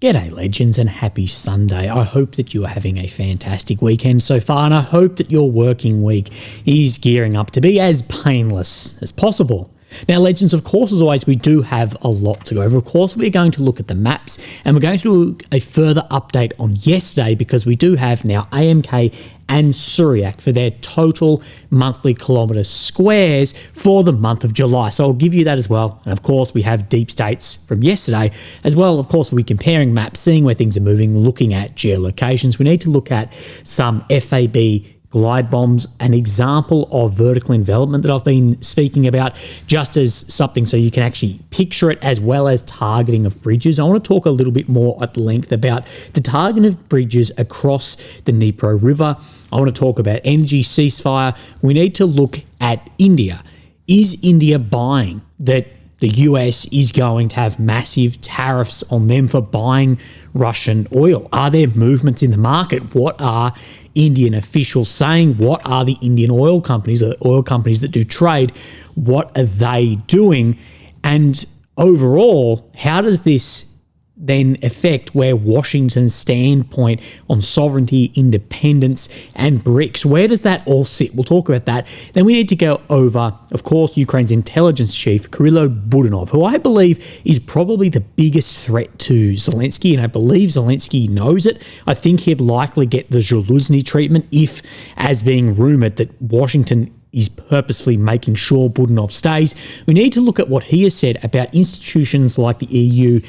G'day legends and happy Sunday. I hope that you are having a fantastic weekend so far, and I hope that your working week is gearing up to be as painless as possible. Now legends, of course, as always, we do have a lot to go over. Of course, we're going to look at the maps, and we're going to do a further update on yesterday because we do have now AMK and Syriac for their total monthly kilometre squares for the month of July. So I'll give you that as well. And of course, we have deep states from yesterday as well. Of course, we'll be comparing maps, seeing where things are moving, looking at geolocations. We need to look at some FAB glide bombs, an example of vertical envelopment that I've been speaking about, just as something so you can actually picture it, as well as targeting of bridges. I want to talk a little bit more at length about the targeting of bridges across the Dnipro River. I want to talk about energy ceasefire. We need to look at India. Is India buying that the US is going to have massive tariffs on them for buying Russian oil? Are there movements in the market? What are Indian officials saying? What are the Indian oil companies that do trade? What are they doing? And overall, how does this then affect where Washington's standpoint on sovereignty, independence, and BRICS? Where does that all sit? We'll talk about that. Then we need to go over, of course, Ukraine's intelligence chief, Kirill Budanov, who I believe is probably the biggest threat to Zelensky, and I believe Zelensky knows it. I think he'd likely get the Zaluzny treatment if, as being rumoured, that Washington is purposefully making sure Budanov stays. We need to look at what he has said about institutions like the EU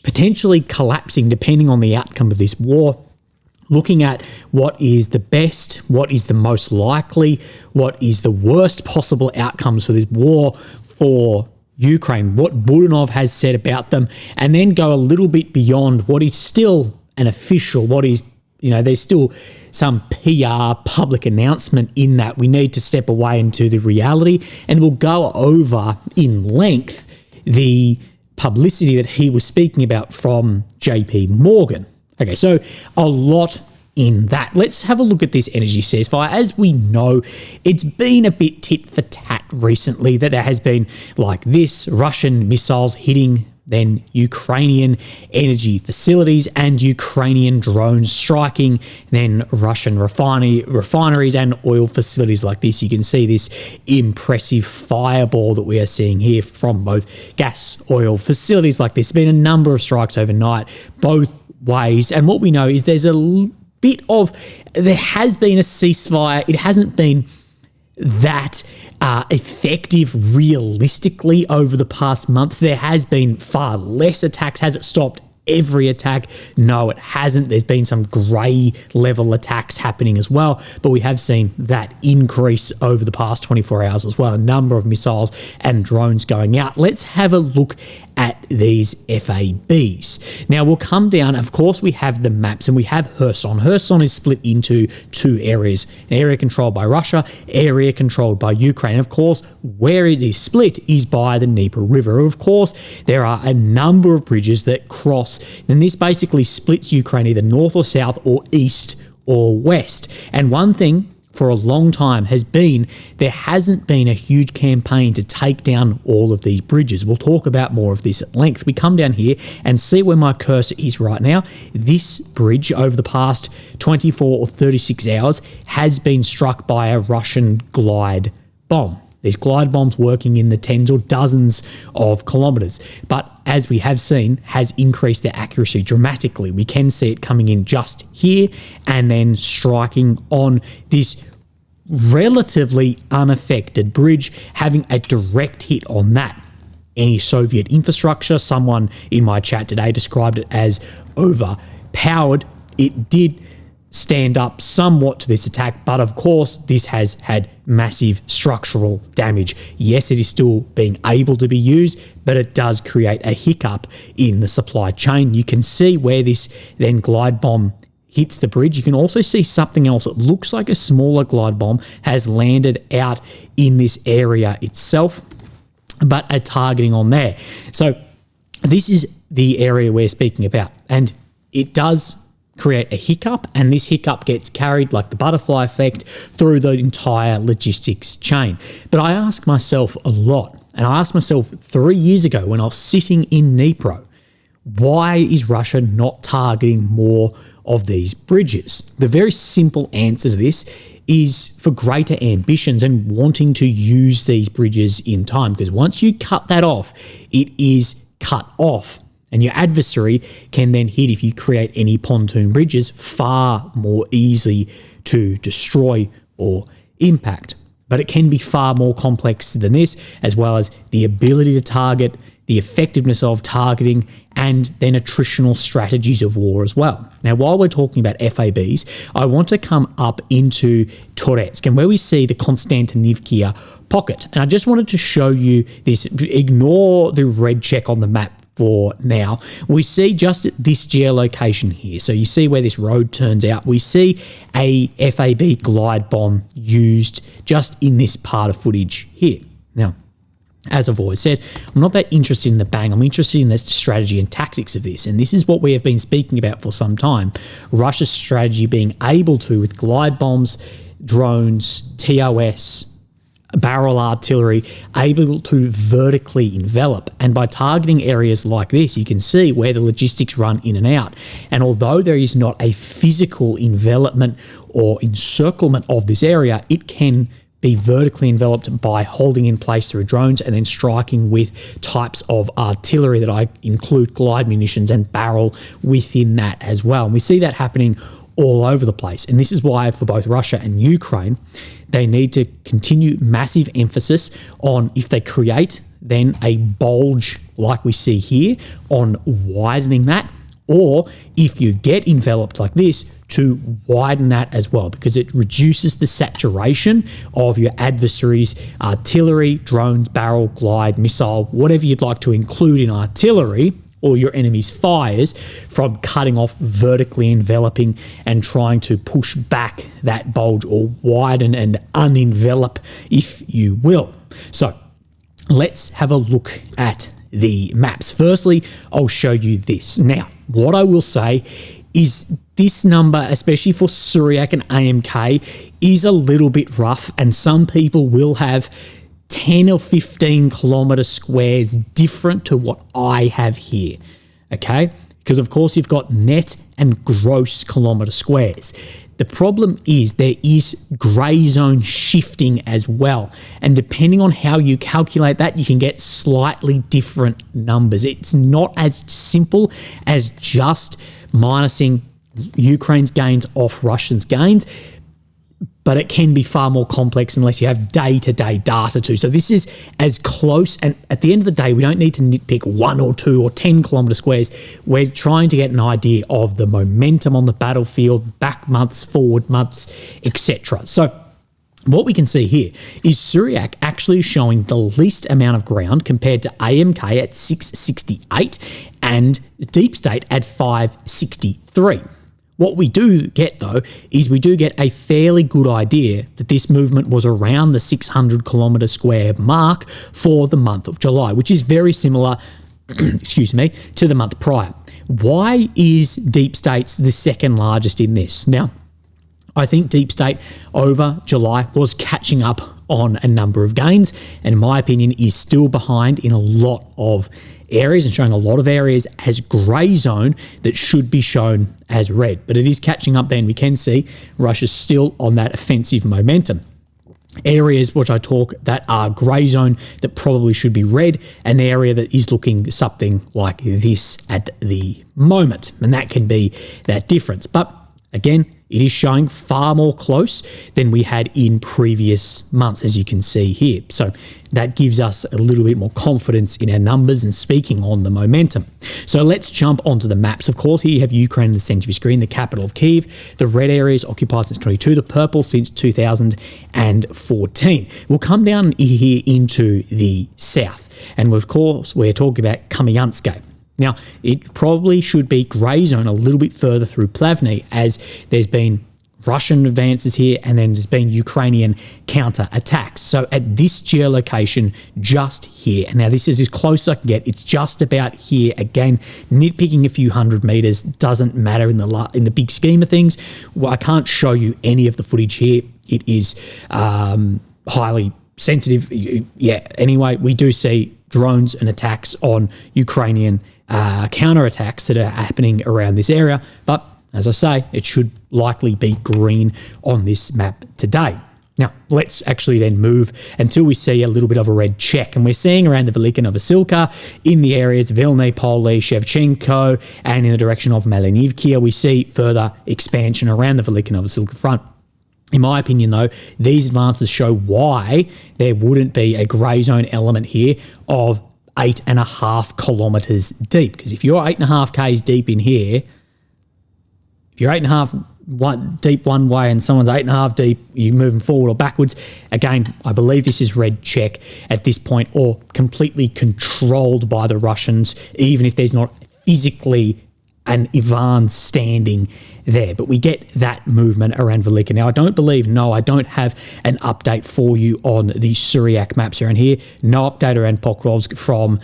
potentially collapsing depending on the outcome of this war, looking at what is the best, what is the most likely, what is the worst possible outcomes for this war for Ukraine, what Budanov has said about them, and then go a little bit beyond what is still an official, what is, there's still some PR public announcement in that. We need to step away into the reality, and we'll go over in length the publicity that he was speaking about from JP Morgan. Okay, so a lot in that. Let's have a look at this energy ceasefire. As we know, it's been a bit tit for tat recently, that there has been like this, Russian missiles hitting then Ukrainian energy facilities and Ukrainian drones striking then Russian refineries and oil facilities like this. You can see this impressive fireball that we are seeing here from both gas, oil facilities like this. There's been a number of strikes overnight, both ways. And what we know is there has been a ceasefire. It hasn't been that effective realistically over the past months. There has been far less attacks. Has it stopped every attack? No, it hasn't. There's been some grey level attacks happening as well, but we have seen that increase over the past 24 hours as well. A number of missiles and drones going out. Let's have a look at these FABs. Now we'll come down, of course we have the maps, and we have Kherson. Kherson is split into two areas, an area controlled by Russia, area controlled by Ukraine. Of course, where it is split is by the Dnipro River. Of course, there are a number of bridges that cross, and this basically splits Ukraine either north or south or east or west. And one thing for a long time has been there hasn't been a huge campaign to take down all of these bridges. We'll talk about more of this at length. We come down here and see where my cursor is right now. This bridge over the past 24 or 36 hours has been struck by a Russian glide bomb. These glide bombs working in the tens or dozens of kilometres, but as we have seen, has increased their accuracy dramatically. We can see it coming in just here and then striking on this relatively unaffected bridge, having a direct hit on that. Any Soviet infrastructure, someone in my chat today described it as overpowered. It did stand up somewhat to this attack, but of course this has had massive structural damage. Yes, it is still being able to be used, but it does create a hiccup in the supply chain. You can see where this then glide bomb hits the bridge. You can also see something else. It looks like a smaller glide bomb has landed out in this area itself, but a targeting on there. So this is the area we're speaking about, and it does create a hiccup, and this hiccup gets carried like the butterfly effect through the entire logistics chain. But I ask myself a lot, and I asked myself 3 years ago when I was sitting in Dnipro, why is Russia not targeting more of these bridges? The very simple answer to this is for greater ambitions and wanting to use these bridges in time, because once you cut that off, it is cut off. And your adversary can then hit, if you create any pontoon bridges, far more easily to destroy or impact. But it can be far more complex than this, as well as the ability to target, the effectiveness of targeting, and then attritional strategies of war as well. Now, while we're talking about FABs, I want to come up into Toretsk, and where we see the Konstantinivka pocket. And I just wanted to show you this. Ignore the red check on the map for now. We see just this geolocation here. So you see where this road turns out. We see a FAB glide bomb used just in this part of footage here. Now, as I've always said, I'm not that interested in the bang. I'm interested in the strategy and tactics of this. And this is what we have been speaking about for some time. Russia's strategy being able to, with glide bombs, drones, TOS, barrel artillery, able to vertically envelop. And by targeting areas like this, you can see where the logistics run in and out. And although there is not a physical envelopment or encirclement of this area, it can be vertically enveloped by holding in place through drones and then striking with types of artillery that I include glide munitions and barrel within that as well. And we see that happening all over the place. And this is why for both Russia and Ukraine, they need to continue massive emphasis on, if they create then a bulge like we see here, on widening that, or if you get enveloped like this, to widen that as well, because it reduces the saturation of your adversary's artillery, drones, barrel, glide, missile, whatever you'd like to include in artillery, or your enemy's fires, from cutting off, vertically enveloping, and trying to push back that bulge, or widen and unenvelop, if you will. So let's have a look at the maps. Firstly, I'll show you this. Now, what I will say is this number, especially for Syriac and AMK, is a little bit rough, and some people will have 10 or 15 kilometre squares different to what I have here, okay? Because, of course, you've got net and gross kilometre squares. The problem is there is grey zone shifting as well. And depending on how you calculate that, you can get slightly different numbers. It's not as simple as just minusing Ukraine's gains off Russia's gains, but it can be far more complex unless you have day-to-day data too. So this is as close, and at the end of the day, we don't need to nitpick 1 or 2 or 10 kilometre squares. We're trying to get an idea of the momentum on the battlefield, back months, forward months, etc. So what we can see here is Syriac actually showing the least amount of ground compared to AMK at 668 and Deep State at 563. What we do get, though, is we do get a fairly good idea that this movement was around the 600 kilometre square mark for the month of July, which is very similar, excuse me, to the month prior. Why is Deep State's the second largest in this? Now, I think Deep State over July was catching up on a number of gains, and in my opinion is still behind in a lot of areas and showing a lot of areas as grey zone that should be shown as red. But it is catching up then. We can see Russia's still on that offensive momentum. Areas which I talk that are grey zone that probably should be red, an area that is looking something like this at the moment. And that can be that difference. But again, it is showing far more close than we had in previous months, as you can see here. So that gives us a little bit more confidence in our numbers and speaking on the momentum. So let's jump onto the maps. Of course, here you have Ukraine in the centre of your screen, the capital of Kyiv. The red areas occupied since 22, the purple since 2014. We'll come down here into the south. And of course, we're talking about Kamyansk. Now, it probably should be grey zone a little bit further through Plavny, as there's been Russian advances here and then there's been Ukrainian counter-attacks. So at this geolocation just here, and now this is as close as I can get, it's just about here. Again, nitpicking a few hundred metres doesn't matter in the big scheme of things. Well, I can't show you any of the footage here. It is highly sensitive. Yeah, anyway, we do see drones and attacks on Ukrainian counterattacks that are happening around this area. But as I say, it should likely be green on this map today. Now, let's actually then move until we see a little bit of a red check. And we're seeing around the Velika Novosilka, in the areas Vilny, Poli, Shevchenko, and in the direction of Malinivkia, we see further expansion around the Velika Novosilka front. In my opinion, though, these advances show why there wouldn't be a grey zone element here of 8.5 kilometres deep. Because if you're 8.5 k's deep in here, if you're 8.5 deep one way and someone's 8.5 deep, you're moving forward or backwards. Again, I believe this is red check at this point, or completely controlled by the Russians, even if there's not physically an Ivan standing there. But we get that movement around Velika. Now, I don't have an update for you on the Syriac maps around here. No update around Pokrovsk from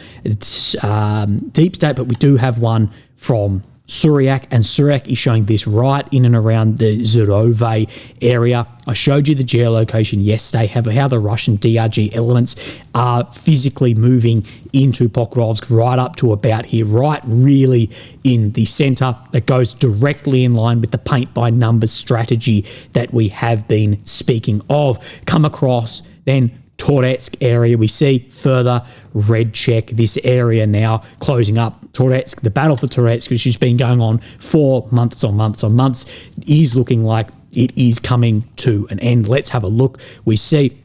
Deep State, but we do have one from Syriac, and Syriac is showing this right in and around the Zurove area. I showed you the geolocation yesterday, how the Russian DRG elements are physically moving into Pokrovsk right up to about here, right really in the center. That goes directly in line with the paint by numbers strategy that we have been speaking of. Come across, then Toretsk area, we see further red check. This area now closing up. Toretsk, the battle for Toretsk, which has been going on for months on months on months, is looking like it is coming to an end. Let's have a look. We see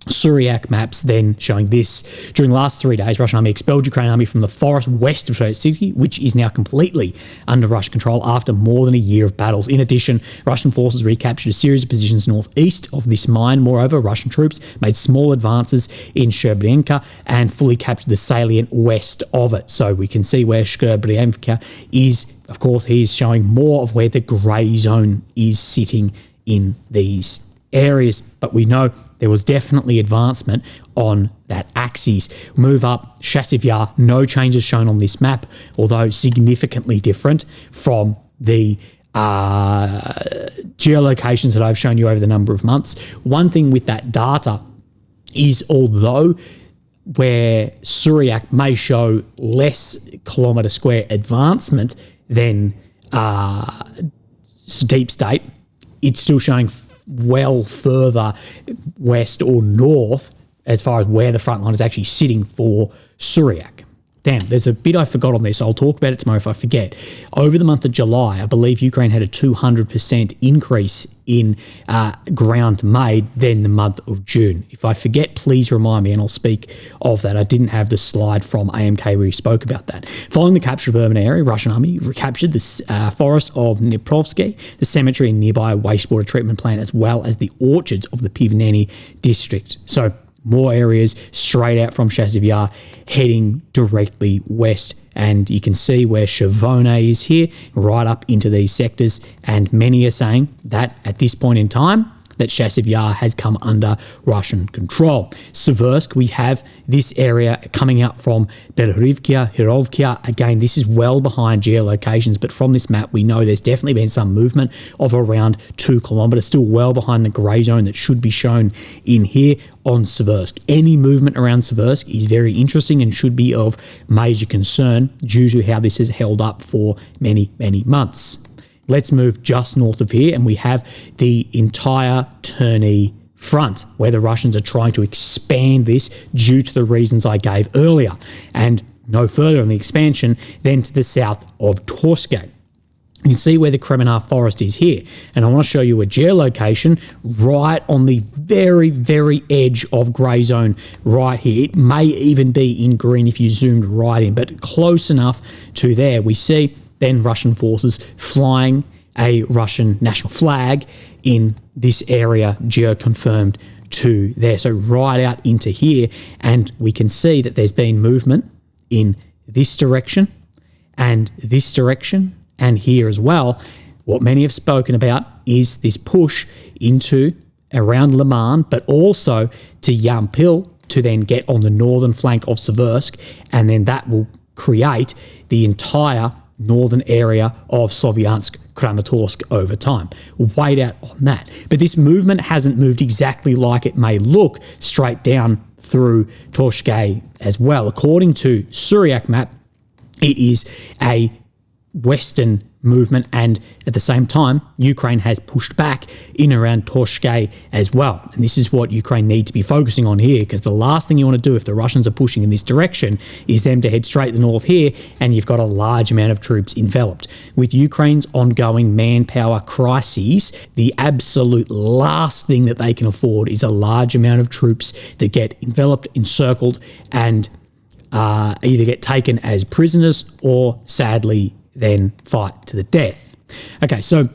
Syriac maps then showing this. During the last 3 days, Russian army expelled Ukrainian army from the forest west of Toretsk city, which is now completely under Russian control after more than a year of battles. In addition, Russian forces recaptured a series of positions northeast of this mine. Moreover, Russian troops made small advances in Shcherbrenka and fully captured the salient west of it. So we can see where Shcherbrenka is. Of course, he's showing more of where the grey zone is sitting in these areas, but we know there was definitely advancement on that axis. Move up, Chasiv Yar, no changes shown on this map, although significantly different from the geolocations that I've shown you over the number of months. One thing with that data is, although where Syriac may show less kilometre square advancement than Deep State, it's still showing well further west or north as far as where the front line is actually sitting for Syriac. Damn, there's a bit I forgot on this. I'll talk about it tomorrow if I forget. Over the month of July, I believe Ukraine had a 200% increase in ground made than the month of June. If I forget, please remind me and I'll speak of that. I didn't have the slide from AMK where he spoke about that. Following the capture of urban area, Russian army recaptured the forest of Dniprovsky, the cemetery and nearby wastewater treatment plant, as well as the orchards of the Pivneni district. So more areas straight out from Chasiv Yar heading directly west. And you can see where Shavone is here, right up into these sectors. And many are saying that at this point in time, that Chasiv Yar has come under Russian control. Seversk, we have this area coming out from Berhivkia, Hirovkia. Again, this is well behind geolocations, but from this map, we know there's definitely been some movement of around 2 kilometres, still well behind the grey zone that should be shown in here on Seversk. Any movement around Seversk is very interesting and should be of major concern due to how this has held up for many, many months. Let's move just north of here, and we have the entire Terny front, where the Russians are trying to expand this due to the reasons I gave earlier, and no further in the expansion than to the south of Torskay. You can see where the Kremenar forest is here, and I want to show you a geolocation right on the very, very edge of grey zone right here. It may even be in green if you zoomed right in, but close enough to there. We see then Russian forces flying a Russian national flag in this area, geo-confirmed to there. So right out into here, and we can see that there's been movement in this direction and here as well. What many have spoken about is this push into around Le Mans, but also to Yampil to then get on the northern flank of Seversk, and then that will create the entire northern area of Sovyansk Kramatorsk over time. Wait out on that. But this movement hasn't moved exactly like it may look straight down through Torshke as well. According to Suryak map, it is a Western movement, and at the same time, Ukraine has pushed back in around Torshke as well. And this is what Ukraine needs to be focusing on here, because the last thing you want to do if the Russians are pushing in this direction is them to head straight to the north here, and you've got a large amount of troops enveloped. With Ukraine's ongoing manpower crises, the absolute last thing that they can afford is a large amount of troops that get enveloped, encircled, and either get taken as prisoners or, sadly, then fight to the death. Okay, so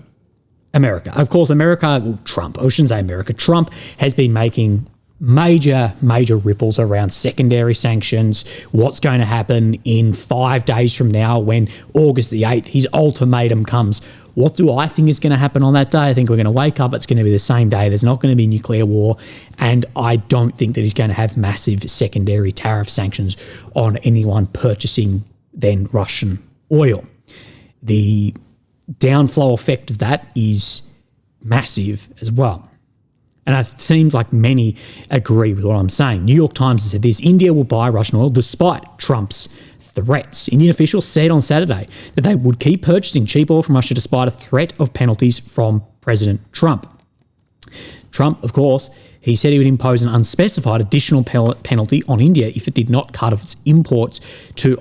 America. Of course, Trump, I shouldn't say America, Trump has been making major ripples around secondary sanctions. What's going to happen in 5 days from now when August the 8th, his ultimatum comes. What do I think is going to happen on that day? I think we're going to wake up, it's going to be the same day. There's not going to be nuclear war, and I don't think that he's going to have massive secondary tariff sanctions on anyone purchasing then Russian oil. The downflow effect of that is massive as well. And it seems like many agree with what I'm saying. New York Times has said this: India will buy Russian oil despite Trump's threats. Indian officials said on Saturday that they would keep purchasing cheap oil from Russia despite a threat of penalties from President Trump. Trump, of course, he said he would impose an unspecified additional penalty on India if it did not cut off its imports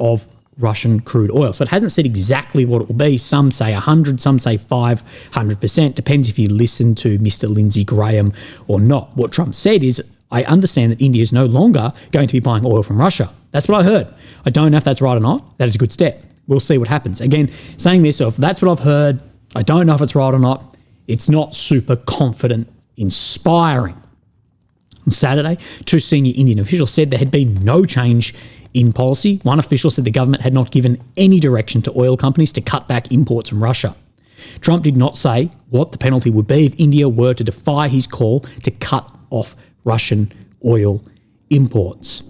of Russian crude oil. So it hasn't said exactly what it will be. Some say 100, some say 500%. Depends if you listen to Mr. Lindsey Graham or not. What Trump said is, I understand that India is no longer going to be buying oil from Russia. That's what I heard. I don't know if that's right or not. That is a good step. We'll see what happens. Again, saying this, if that's what I've heard, I don't know if it's right or not. It's not super confident, inspiring. On Saturday, 2 senior Indian officials said there had been no change in policy. One official said the government had not given any direction to oil companies to cut back imports from Russia. Trump did not say what the penalty would be if India were to defy his call to cut off Russian oil imports.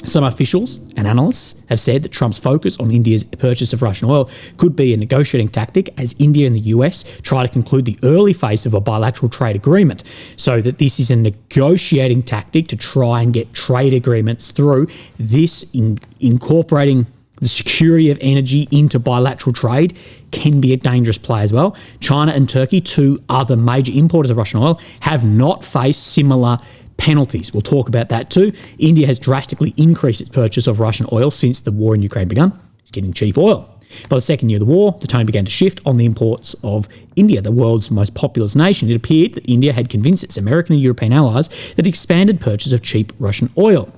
Some officials and analysts have said that Trump's focus on India's purchase of Russian oil could be a negotiating tactic as India and the US try to conclude the early phase of a bilateral trade agreement, so that this is a negotiating tactic to try and get trade agreements through. This incorporating the security of energy into bilateral trade can be a dangerous play as well. China and Turkey, 2 other major importers of Russian oil, have not faced similar penalties. We'll talk about that too. India has drastically increased its purchase of Russian oil since the war in Ukraine began. It's getting cheap oil. By the second year of the war, the tone began to shift on the imports of India, the world's most populous nation. It appeared that India had convinced its American and European allies that expanded purchase of cheap Russian oil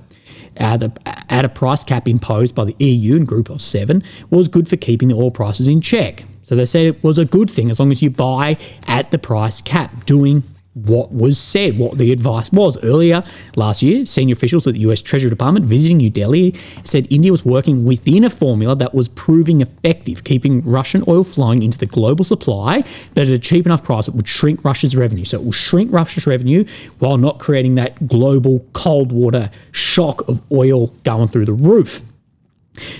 at a price cap imposed by the EU and Group of 7 was good for keeping the oil prices in check. So they said it was a good thing as long as you buy at the price cap, doing what was said, what the advice was. Earlier last year, senior officials at the US Treasury Department visiting New Delhi said India was working within a formula that was proving effective, keeping Russian oil flowing into the global supply, but at a cheap enough price it would shrink Russia's revenue. So it will shrink Russia's revenue while not creating that global cold water shock of oil going through the roof.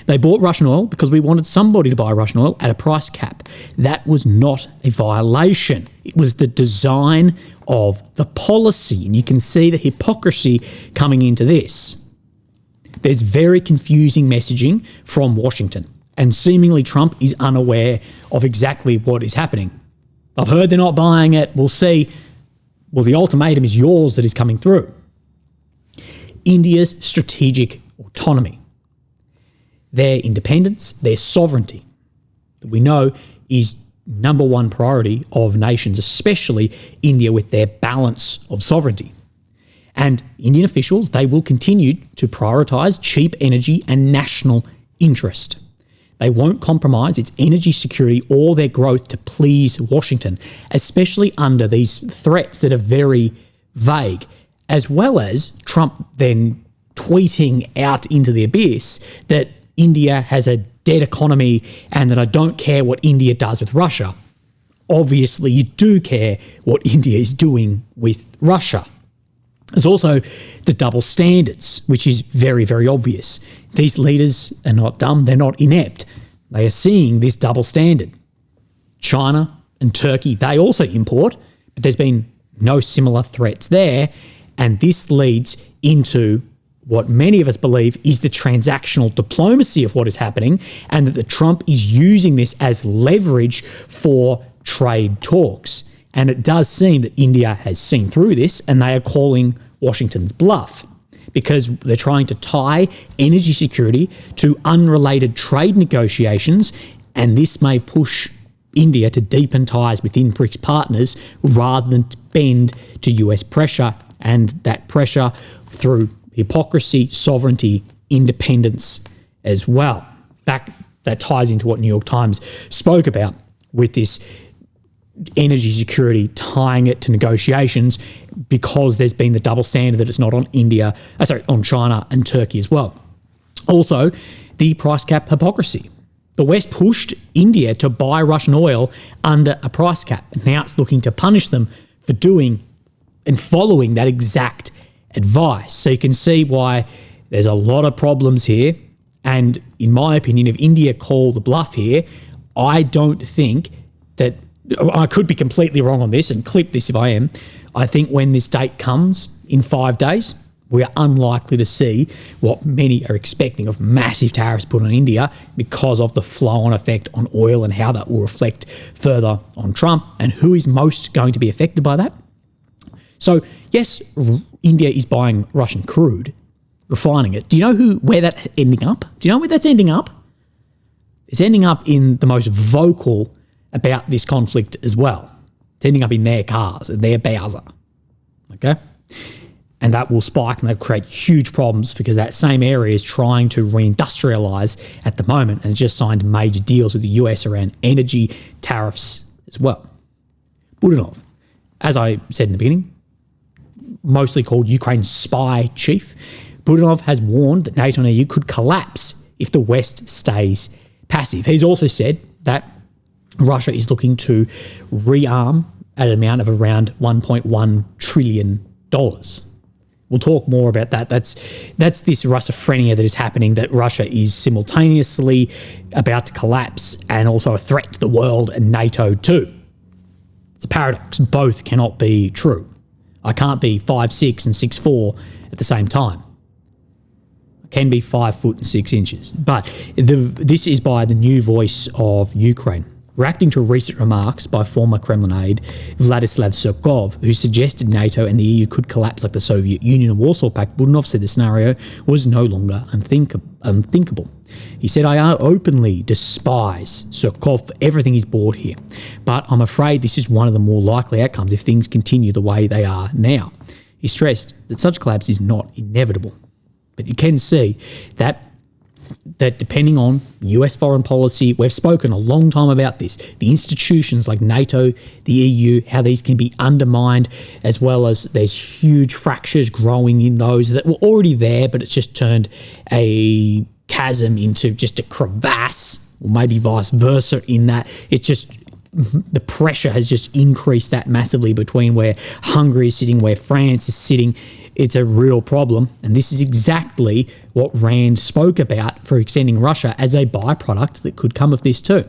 They bought Russian oil because we wanted somebody to buy Russian oil at a price cap. That was not a violation. It was the design of the policy. And you can see the hypocrisy coming into this. There's very confusing messaging from Washington. And seemingly Trump is unaware of exactly what is happening. I've heard they're not buying it. We'll see. Well, the ultimatum is yours that is coming through. India's strategic autonomy. Their independence, their sovereignty, that we know is number one priority of nations, especially India with their balance of sovereignty. And Indian officials, they will continue to prioritise cheap energy and national interest. They won't compromise its energy security or their growth to please Washington, especially under these threats that are very vague, as well as Trump then tweeting out into the abyss that India has a dead economy and that I don't care what India does with Russia. Obviously, you do care what India is doing with Russia. There's also the double standards, which is very, very obvious. These leaders are not dumb, they're not inept. They are seeing this double standard. China and Turkey, they also import, but there's been no similar threats there. And this leads into what many of us believe is the transactional diplomacy of what is happening, and that the Trump is using this as leverage for trade talks. And it does seem that India has seen through this, and they are calling Washington's bluff, because they're trying to tie energy security to unrelated trade negotiations, and this may push India to deepen ties within BRICS partners rather than to bend to US pressure, and that pressure through hypocrisy, sovereignty, independence as well. That ties into what New York Times spoke about with this energy security, tying it to negotiations, because there's been the double standard that it's not on on China and Turkey as well. Also, the price cap hypocrisy. The West pushed India to buy Russian oil under a price cap. Now it's looking to punish them for doing and following that exact advice. So you can see why there's a lot of problems here. And in my opinion, if India call the bluff here, I don't think that, I could be completely wrong on this, and clip this if I am. I think when this date comes in 5 days, we are unlikely to see what many are expecting of massive tariffs put on India because of the flow-on effect on oil and how that will reflect further on Trump and who is most going to be affected by that. So yes, India is buying Russian crude, refining it. Do you know where that's ending up? Do you know where that's ending up? It's ending up in the most vocal about this conflict as well. It's ending up in their cars and their Bowser. Okay? And that will spike and that'll create huge problems because that same area is trying to reindustrialize at the moment and just signed major deals with the US around energy tariffs as well. Budanov, as I said in the beginning, mostly called Ukraine's spy chief, Budanov has warned that NATO and EU could collapse if the West stays passive. He's also said that Russia is looking to rearm at an amount of around $1.1 trillion. We'll talk more about that. That's this Russophrenia that is happening, that Russia is simultaneously about to collapse and also a threat to the world and NATO too. It's a paradox. Both cannot be true. I can't be 5'6" and 6'4" at the same time. I can be 5 foot and 6 inches. But this is by the new voice of Ukraine, reacting to recent remarks by former Kremlin aide Vladislav Surkov, who suggested NATO and the EU could collapse like the Soviet Union and Warsaw Pact. Budanov said the scenario was no longer unthinkable. He said, "I openly despise Surkov for everything he's brought here, but I'm afraid this is one of the more likely outcomes if things continue the way they are now." He stressed that such collapse is not inevitable. But you can see that depending on US foreign policy, we've spoken a long time about this, the institutions like NATO, the EU, how these can be undermined, as well as there's huge fractures growing in those that were already there, but it's just turned a chasm into just a crevasse, or maybe vice versa in that it's just, the pressure has just increased that massively between where Hungary is sitting, where France is sitting. It's a real problem, and this is exactly what Rand spoke about for extending Russia as a byproduct that could come of this too.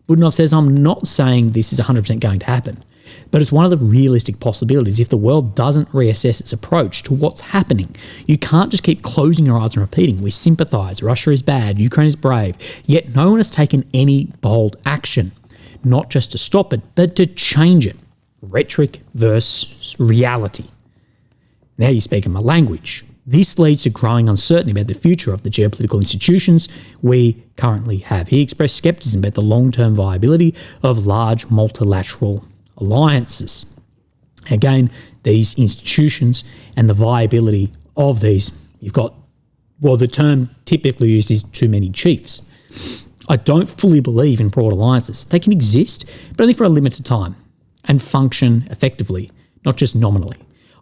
Budanov says, "I'm not saying this is 100% going to happen, but it's one of the realistic possibilities if the world doesn't reassess its approach to what's happening. You can't just keep closing your eyes and repeating, we sympathise, Russia is bad, Ukraine is brave, yet no one has taken any bold action, not just to stop it, but to change it. Rhetoric versus reality. Now you're speaking my language. This leads to growing uncertainty about the future of the geopolitical institutions we currently have." He expressed skepticism about the long-term viability of large multilateral alliances. Again, these institutions and the viability of these, you've got, well, the term typically used is too many chiefs. I don't fully believe in broad alliances. They can exist, but only for a limited time and function effectively, not just nominally.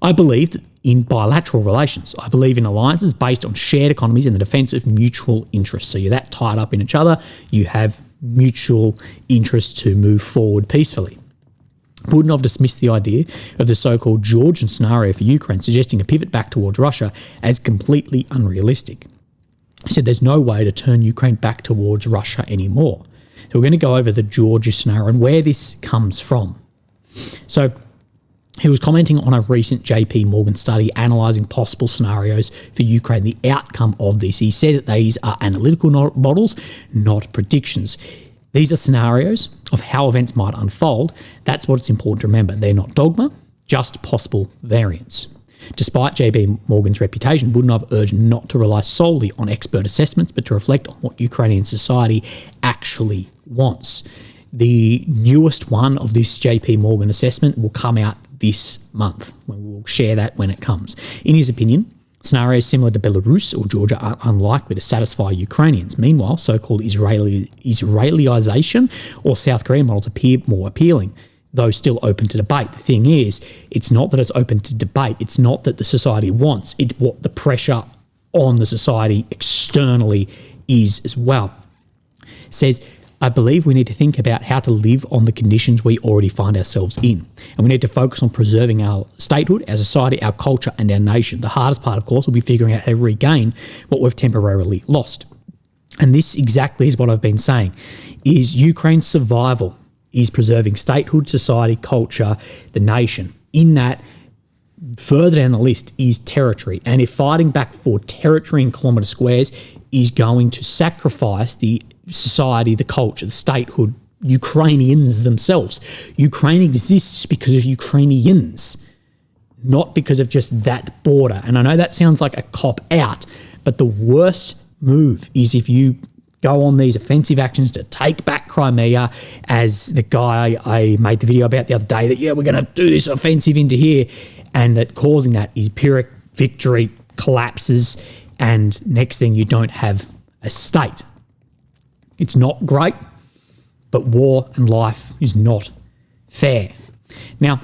I believe in bilateral relations. I believe in alliances based on shared economies and the defence of mutual interests. So you're that tied up in each other, you have mutual interests to move forward peacefully. Budanov dismissed the idea of the so-called Georgian scenario for Ukraine, suggesting a pivot back towards Russia as completely unrealistic. He said there's no way to turn Ukraine back towards Russia anymore. So we're going to go over the Georgia scenario and where this comes from. So he was commenting on a recent JP Morgan study analysing possible scenarios for Ukraine, the outcome of this. He said that these are analytical models, not predictions. These are scenarios of how events might unfold. That's what it's important to remember. They're not dogma, just possible variants. Despite JP Morgan's reputation, Budanov urged not to rely solely on expert assessments, but to reflect on what Ukrainian society actually wants. The newest one of this JP Morgan assessment will come out this month. We'll share that when it comes. In his opinion, scenarios similar to Belarus or Georgia are unlikely to satisfy Ukrainians. Meanwhile, so-called Israelization or South Korean models appear more appealing, though still open to debate. The thing is, it's not that it's open to debate. It's not that the society wants. It's what the pressure on the society externally is as well. Says, I believe we need to think about how to live on the conditions we already find ourselves in. And we need to focus on preserving our statehood, our society, our culture, and our nation. The hardest part, of course, will be figuring out how to regain what we've temporarily lost. And this exactly is what I've been saying, is Ukraine's survival is preserving statehood, society, culture, the nation. In that, further down the list is territory. And if fighting back for territory in kilometre squares is going to sacrifice the society, the culture, the statehood, Ukrainians themselves. Ukraine exists because of Ukrainians, not because of just that border. And I know that sounds like a cop out, but the worst move is if you go on these offensive actions to take back Crimea, as the guy I made the video about the other day, that, yeah, we're going to do this offensive into here, and that causing that is Pyrrhic victory collapses, and next thing you don't have a state. It's not great, but war and life is not fair. Now,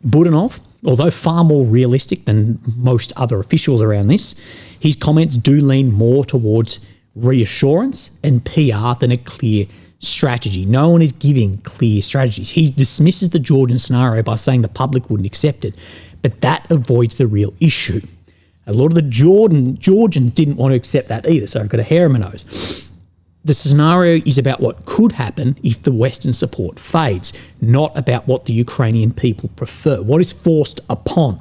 Budanov, although far more realistic than most other officials around this, his comments do lean more towards reassurance and PR than a clear strategy. No one is giving clear strategies. He dismisses the Georgian scenario by saying the public wouldn't accept it, but that avoids the real issue. A lot of the Georgians didn't want to accept that either, so I've got a hair in my nose. The scenario is about what could happen if the Western support fades, not about what the Ukrainian people prefer, what is forced upon.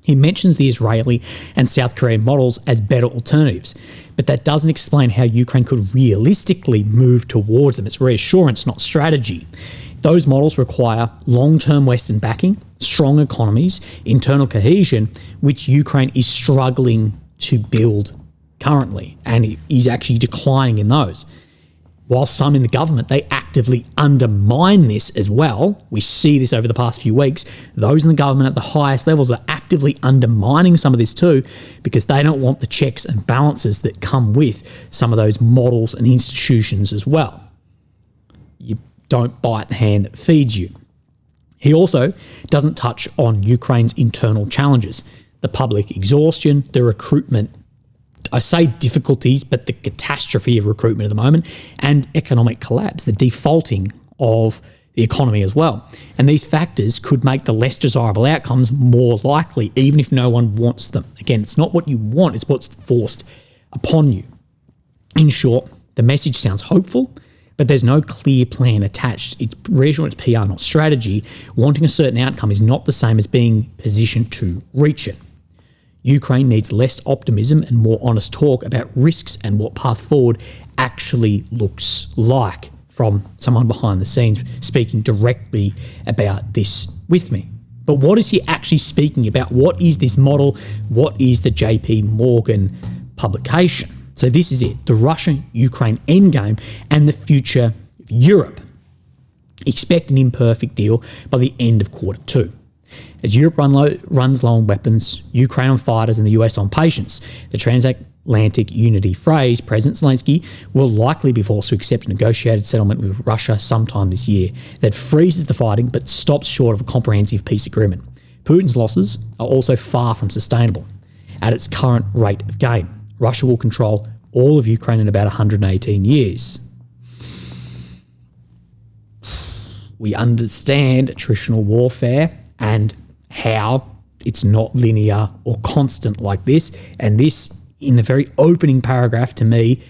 He mentions the Israeli and South Korean models as better alternatives, but that doesn't explain how Ukraine could realistically move towards them. It's reassurance, not strategy. Those models require long-term Western backing, strong economies, internal cohesion, which Ukraine is struggling to build currently, and is actually declining in those. While some in the government, they actively undermine this as well. We see this over the past few weeks. Those in the government at the highest levels are actively undermining some of this too, because they don't want the checks and balances that come with some of those models and institutions as well. You don't bite the hand that feeds you. He also doesn't touch on Ukraine's internal challenges, the public exhaustion, the recruitment, I say difficulties, but the catastrophe of recruitment at the moment, and economic collapse, the defaulting of the economy as well. And these factors could make the less desirable outcomes more likely, even if no one wants them. Again, it's not what you want, it's what's forced upon you. In short, the message sounds hopeful, but there's no clear plan attached. It's reassurance, PR, not strategy. Wanting a certain outcome is not the same as being positioned to reach it. Ukraine needs less optimism and more honest talk about risks and what path forward actually looks like, from someone behind the scenes speaking directly about this with me. But what is he actually speaking about? What is this model? What is the JP Morgan publication? So this is it, the Russia-Ukraine endgame and the future of Europe. Expect an imperfect deal by the end of Q2. As Europe runs low on weapons, Ukraine on fighters, and the US on patience, the transatlantic unity phrase, President Zelensky will likely be forced to accept a negotiated settlement with Russia sometime this year that freezes the fighting but stops short of a comprehensive peace agreement. Putin's losses are also far from sustainable. At its current rate of gain, Russia will control all of Ukraine in about 118 years. We understand attritional warfare and how it's not linear or constant like this. And this, in the very opening paragraph, to me,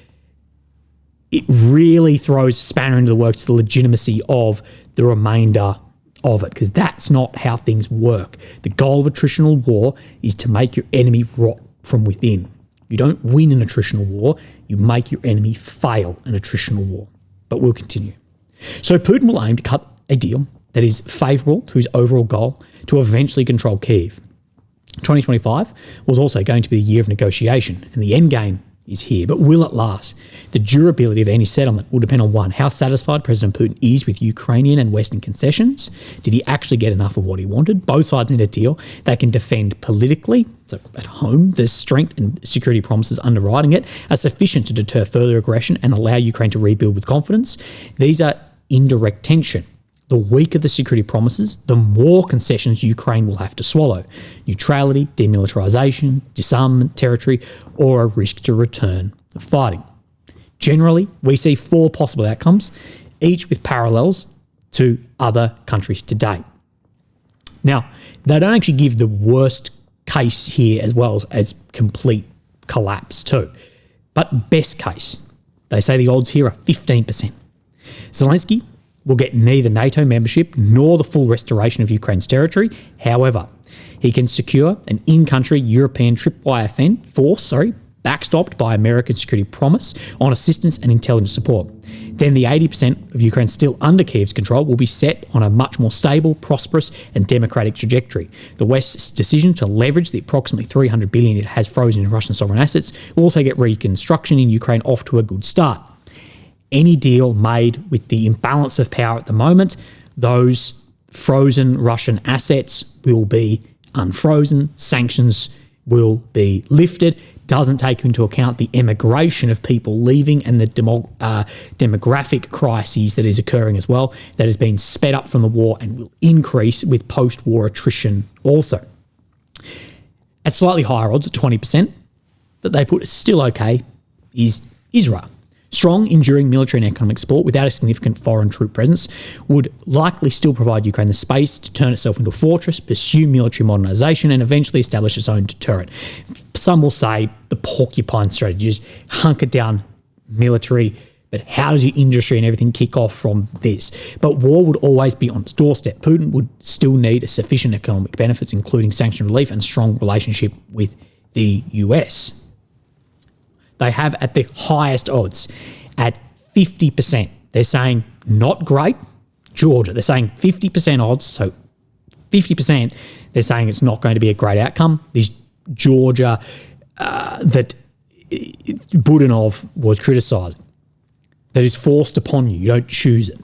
it really throws a spanner into the works to the legitimacy of the remainder of it, because that's not how things work. The goal of attritional war is to make your enemy rot from within. You don't win an attritional war, you make your enemy fail an attritional war. But we'll continue. So Putin will aim to cut a deal that is favourable to his overall goal to eventually control Kyiv. 2025 was also going to be a year of negotiation, and the end game is here. But will it last? The durability of any settlement will depend on, one, how satisfied President Putin is with Ukrainian and Western concessions. Did he actually get enough of what he wanted? Both sides need a deal they can defend politically, so at home, the strength and security promises underwriting it are sufficient to deter further aggression and allow Ukraine to rebuild with confidence. These are indirect tension. The weaker the security promises, the more concessions Ukraine will have to swallow. Neutrality, demilitarization, disarmament territory, or a risk to return to fighting. Generally, we see 4 possible outcomes, each with parallels to other countries to date. Now, they don't actually give the worst case here as well as complete collapse too. But best case, they say the odds here are 15%. Zelensky will get neither NATO membership nor the full restoration of Ukraine's territory. However, he can secure an in-country European tripwire force, backstopped by American security promise on assistance and intelligence support. Then the 80% of Ukraine still under Kyiv's control will be set on a much more stable, prosperous and democratic trajectory. The West's decision to leverage the approximately $300 billion it has frozen in Russian sovereign assets will also get reconstruction in Ukraine off to a good start. Any deal made with the imbalance of power at the moment, those frozen Russian assets will be unfrozen, sanctions will be lifted, doesn't take into account the emigration of people leaving and the demographic crises that is occurring as well, that has been sped up from the war and will increase with post-war attrition also. At slightly higher odds, at 20%, that they put still okay, is Israel. Strong, enduring military and economic support without a significant foreign troop presence would likely still provide Ukraine the space to turn itself into a fortress, pursue military modernisation, and eventually establish its own deterrent. Some will say the porcupine strategy is hunker down military, but how does your industry and everything kick off from this? But war would always be on its doorstep. Putin would still need a sufficient economic benefits, including sanction relief and a strong relationship with the US. They have at the highest odds at 50%. They're saying not great, Georgia. They're saying 50% odds, so 50%, they're saying it's not going to be a great outcome. This Georgia that Budanov was criticising, that is forced upon you. You don't choose it.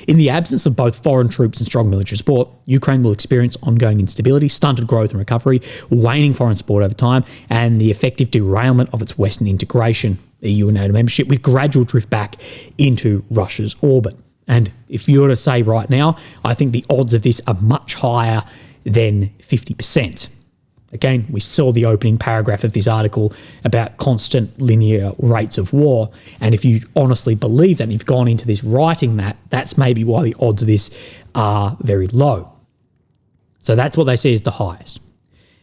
In the absence of both foreign troops and strong military support, Ukraine will experience ongoing instability, stunted growth and recovery, waning foreign support over time, and the effective derailment of its Western integration, EU and NATO membership, with gradual drift back into Russia's orbit. And if you were to say right now, I think the odds of this are much higher than 50%. Again, we saw the opening paragraph of this article about constant linear rates of war. And if you honestly believe that, and you've gone into this writing that, that's maybe why the odds of this are very low. So that's what they see as the highest.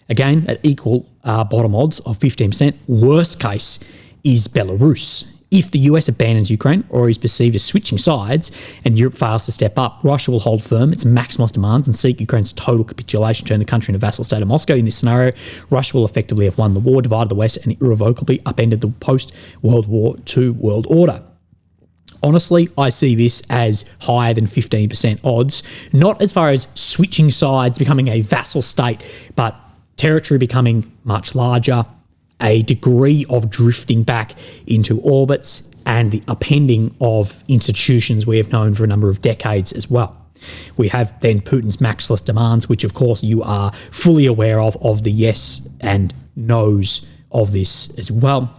Again, at equal bottom odds of 15%, worst case is Belarus. If the US abandons Ukraine or is perceived as switching sides and Europe fails to step up, Russia will hold firm its maximalist demands and seek Ukraine's total capitulation, turn the country into a vassal state of Moscow. In this scenario, Russia will effectively have won the war, divided the West, and irrevocably upended the post-World War II world order. Honestly, I see this as higher than 15% odds, not as far as switching sides, becoming a vassal state, but territory becoming much larger, a degree of drifting back into orbits, and the upending of institutions we have known for a number of decades as well. We have then Putin's maximalist demands, which of course you are fully aware of the yes and no's of this as well.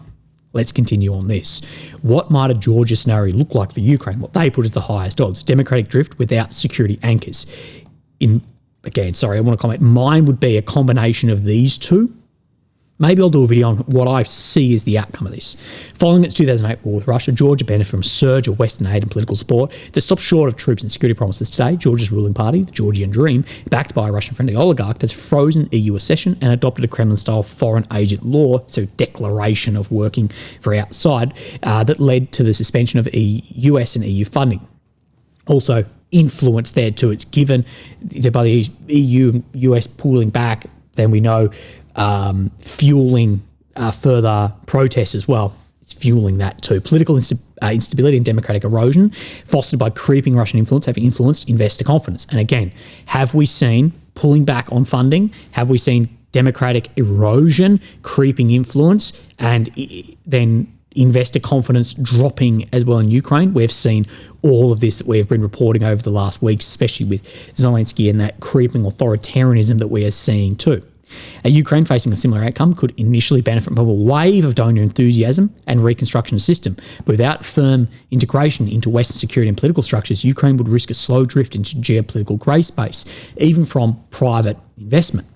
Let's continue on this. What might a Georgia scenario look like for Ukraine? What they put as the highest odds: democratic drift without security anchors. I want to comment. Mine would be a combination of these two. Maybe I'll do a video on what I see as the outcome of this. Following its 2008 war with Russia, Georgia benefited from a surge of Western aid and political support that stopped short of troops and security promises. Today, Georgia's ruling party, the Georgian Dream, backed by a Russian-friendly oligarch, has frozen EU accession and adopted a Kremlin-style foreign agent law, so declaration of working for outside, that led to the suspension of US and EU funding. Also, influence there too. It's given by the EU and US pulling back, then we know fueling further protests as well. It's fueling that too. Political instability and democratic erosion fostered by creeping Russian influence have influenced investor confidence. And again, have we seen pulling back on funding? Have we seen democratic erosion, creeping influence, and then investor confidence dropping as well in Ukraine? We've seen all of this that we've been reporting over the last weeks, especially with Zelensky and that creeping authoritarianism that we are seeing too. A Ukraine facing a similar outcome could initially benefit from a wave of donor enthusiasm and reconstruction of the system. But without firm integration into Western security and political structures, Ukraine would risk a slow drift into geopolitical grey space, even from private investment.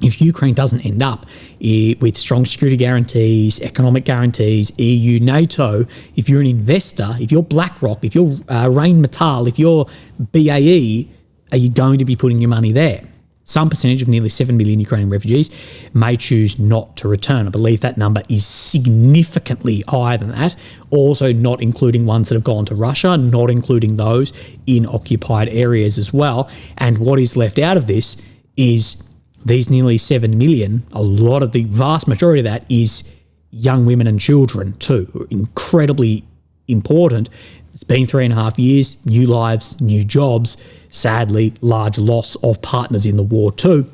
If Ukraine doesn't end up with strong security guarantees, economic guarantees, EU, NATO, if you're an investor, if you're BlackRock, if you're Rheinmetall, if you're BAE, are you going to be putting your money there? Some percentage of nearly 7 million Ukrainian refugees may choose not to return. I believe that number is significantly higher than that, also not including ones that have gone to Russia, not including those in occupied areas as well. And what is left out of this is these nearly 7 million, a lot of the vast majority of that is young women and children too, incredibly important. It's been 3.5 years, new lives, new jobs. Sadly, large loss of partners in the war too.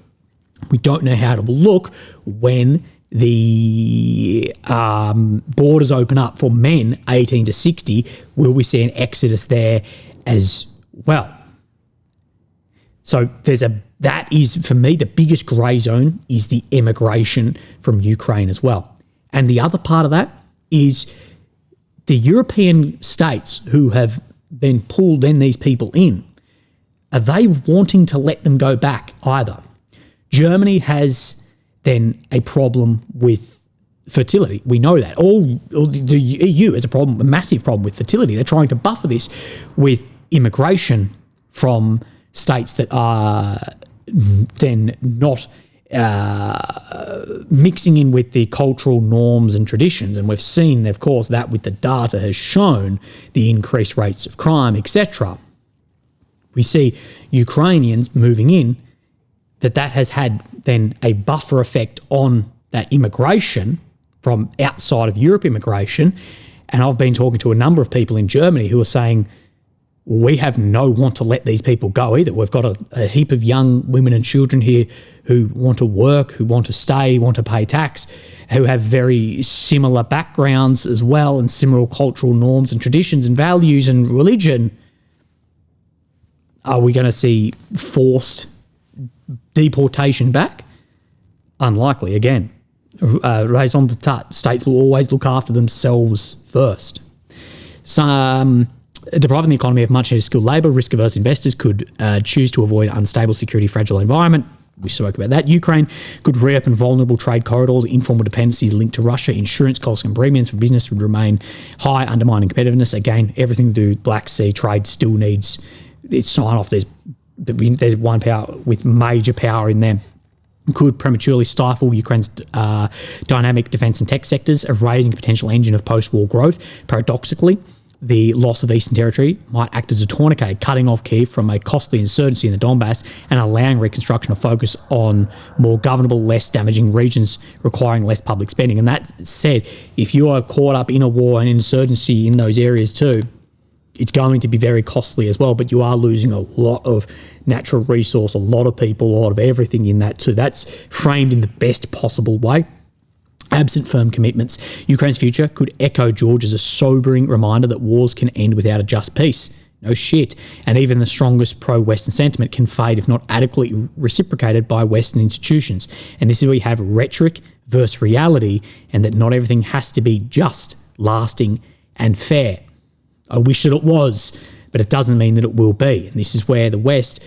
We don't know how it will look when the borders open up for men 18 to 60. Will we see an exodus there as well? So that is, for me, the biggest grey zone is the emigration from Ukraine as well. And the other part of that is the European states who have been pulled these people in. Are they wanting to let them go back either? Germany has then a problem with fertility. We know that. The EU has a massive problem with fertility. They're trying to buffer this with immigration from states that are then not mixing in with the cultural norms and traditions. And we've seen, of course, that with the data has shown the increased rates of crime, etc. We see Ukrainians moving in, that has had then a buffer effect on that immigration from outside of Europe immigration. And I've been talking to a number of people in Germany who are saying, we have no want to let these people go either. We've got a heap of young women and children here who want to work, who want to stay, want to pay tax, who have very similar backgrounds as well and similar cultural norms and traditions and values and religion. Are we going to see forced deportation back? Unlikely. Again, raison d'etat. States will always look after themselves first. Depriving the economy of much needed skilled labour, risk-averse investors could choose to avoid unstable, security, fragile environment. We spoke about that. Ukraine could reopen vulnerable trade corridors, informal dependencies linked to Russia, insurance costs and premiums for business would remain high, undermining competitiveness. Again, everything to do with Black Sea trade still needs its sign-off. There's one power with major power in there. Could prematurely stifle Ukraine's dynamic defence and tech sectors, a raising potential engine of post-war growth. Paradoxically, the loss of Eastern Territory might act as a tourniquet, cutting off Kyiv from a costly insurgency in the Donbass and allowing reconstruction to focus on more governable, less damaging regions requiring less public spending. And that said, if you are caught up in a war and insurgency in those areas too, it's going to be very costly as well, but you are losing a lot of natural resource, a lot of people, a lot of everything in that too. That's framed in the best possible way. Absent firm commitments, Ukraine's future could echo Georgia's a sobering reminder that wars can end without a just peace. No shit. And even the strongest pro-Western sentiment can fade if not adequately reciprocated by Western institutions. And this is where you have rhetoric versus reality, and that not everything has to be just, lasting, and fair. I wish that it was, but it doesn't mean that it will be. And this is where the West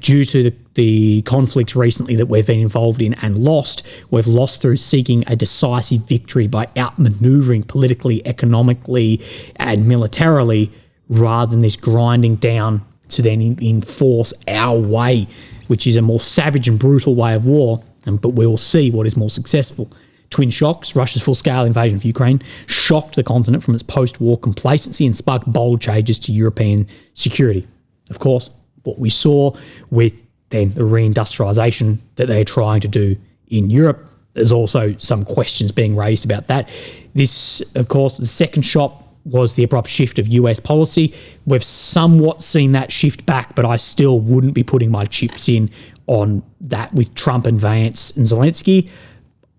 due to the conflicts recently that we've been involved in and lost, we've lost through seeking a decisive victory by outmaneuvering politically, economically, and militarily, rather than this grinding down to then enforce our way, which is a more savage and brutal way of war. But we will see what is more successful. Twin shocks, Russia's full-scale invasion of Ukraine, shocked the continent from its post-war complacency and sparked bold changes to European security. Of course, what we saw with then the reindustrialisation that they're trying to do in Europe, there's also some questions being raised about that. This, of course, the second shock was the abrupt shift of US policy. We've somewhat seen that shift back, but I still wouldn't be putting my chips in on that with Trump and Vance and Zelensky.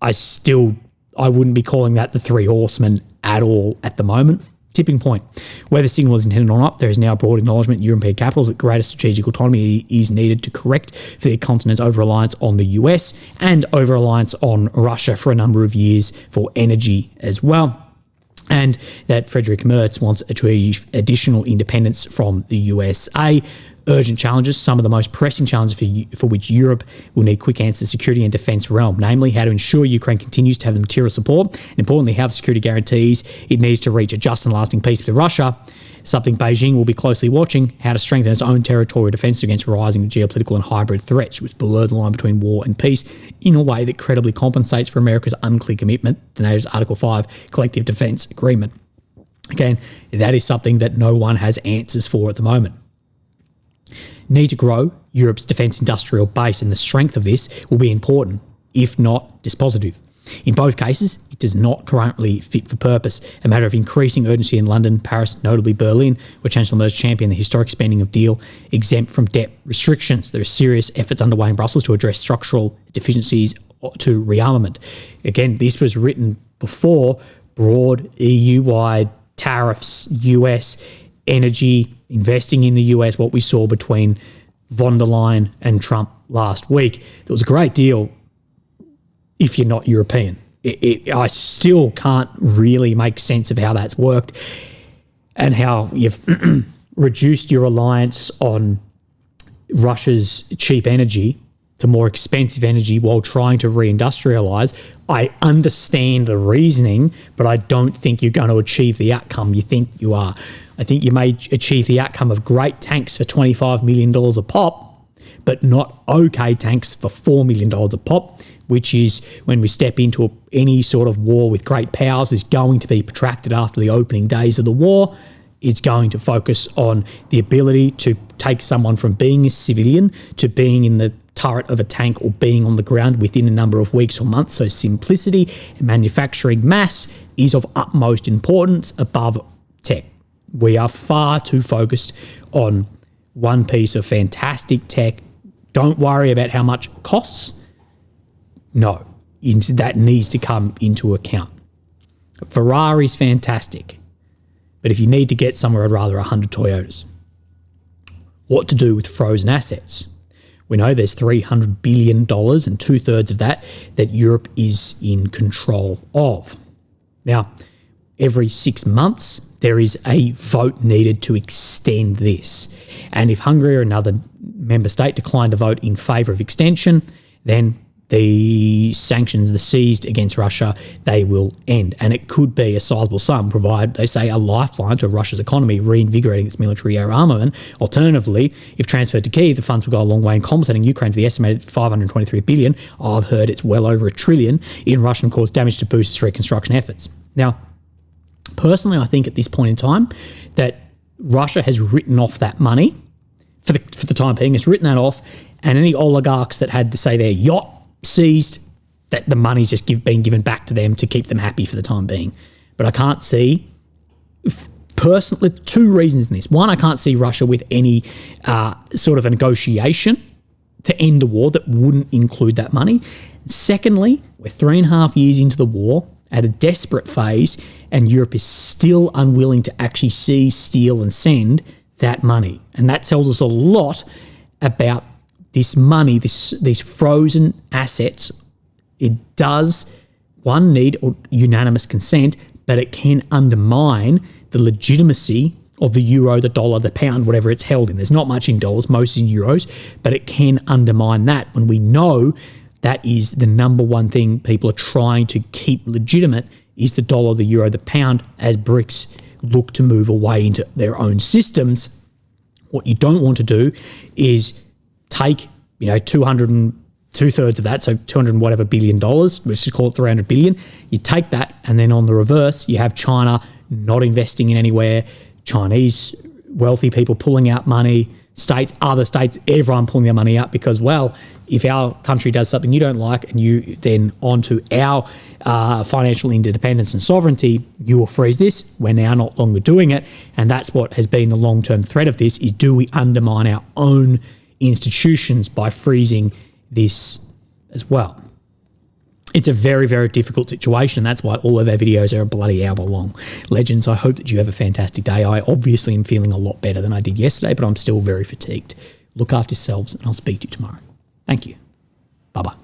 I wouldn't be calling that the three horsemen at all at the moment. Tipping point. Whether the signal is intended or not, there is now broad acknowledgement in European capitals that greater strategic autonomy is needed to correct for the continent's over-reliance on the US and over-reliance on Russia for a number of years for energy as well. And that Friedrich Merz wants to achieve additional independence from the USA. Urgent challenges, some of the most pressing challenges for which Europe will need quick answers, security and defence realm, namely how to ensure Ukraine continues to have the material support, and importantly, how the security guarantees it needs to reach a just and lasting peace with Russia, something Beijing will be closely watching, how to strengthen its own territorial defence against rising geopolitical and hybrid threats, which blur the line between war and peace in a way that credibly compensates for America's unclear commitment to NATO's Article 5 Collective Defence Agreement. Again, that is something that no one has answers for at the moment. Need to grow Europe's defence industrial base, and the strength of this will be important, if not dispositive. In both cases, it does not currently fit for purpose, a matter of increasing urgency in London, Paris, notably Berlin, where Chancellor Merz championed the historic spending of deal exempt from debt restrictions. There are serious efforts underway in Brussels to address structural deficiencies to rearmament. Again, this was written before broad EU-wide tariffs, US energy, investing in the US, what we saw between von der Leyen and Trump last week. It was a great deal if you're not European. I still can't really make sense of how that's worked and how you've reduced your reliance on Russia's cheap energy to more expensive energy while trying to reindustrialize. I understand the reasoning, but I don't think you're going to achieve the outcome you think you are. I think you may achieve the outcome of great tanks for $25 million a pop, but not okay tanks for $4 million a pop, which is when we step into any sort of war with great powers is going to be protracted after the opening days of the war. It's going to focus on the ability to take someone from being a civilian to being in the turret of a tank or being on the ground within a number of weeks or months. So simplicity and manufacturing mass is of utmost importance above tech. We are far too focused on one piece of fantastic tech. Don't worry about how much it costs. No, that needs to come into account. Ferrari's fantastic, but if you need to get somewhere, I'd rather 100 Toyotas. What to do with frozen assets? We know there's $300 billion and 2/3 of that Europe is in control of. Now, every 6 months, there is a vote needed to extend this. And if Hungary or another member state decline to vote in favour of extension, then the sanctions, the seized against Russia, they will end. And it could be a sizable sum, provide, they say, a lifeline to Russia's economy, reinvigorating its military armament. Alternatively, if transferred to Kyiv, the funds will go a long way in compensating Ukraine for the estimated $523 billion. I've heard it's well over $1 trillion in Russian-caused damage to boost its reconstruction efforts. Now, personally, I think at this point in time that Russia has written off that money for the time being. It's written that off, and any oligarchs that had to say their yacht seized, that the money's just being given back to them to keep them happy for the time being. But I can't see, personally, two reasons in this. One, I can't see Russia with any sort of a negotiation to end the war that wouldn't include that money. Secondly, we're 3.5 years into the war, at a desperate phase, and Europe is still unwilling to actually seize, steal and send that money. And that tells us a lot about this money, these frozen assets. It does, one, need unanimous consent, but it can undermine the legitimacy of the euro, the dollar, the pound, whatever it's held in. There's not much in dollars, most in euros, but it can undermine that when we know that is the number one thing people are trying to keep legitimate is the dollar, the euro, the pound, as BRICS look to move away into their own systems. What you don't want to do is take, 2/3 of that, so 200 and whatever billion dollars, let's just call it 300 billion. You take that, and then on the reverse, you have China not investing in anywhere, Chinese wealthy people pulling out money, states, other states, everyone pulling their money out because, well, if our country does something you don't like and you then onto our financial independence and sovereignty, you will freeze this. We're now not longer doing it. And that's what has been the long-term threat of this is, do we undermine our own institutions by freezing this as well? It's a very, very difficult situation, and that's why all of our videos are a bloody hour long. Legends, I hope that you have a fantastic day. I obviously am feeling a lot better than I did yesterday, but I'm still very fatigued. Look after yourselves, and I'll speak to you tomorrow. Thank you. Bye-bye.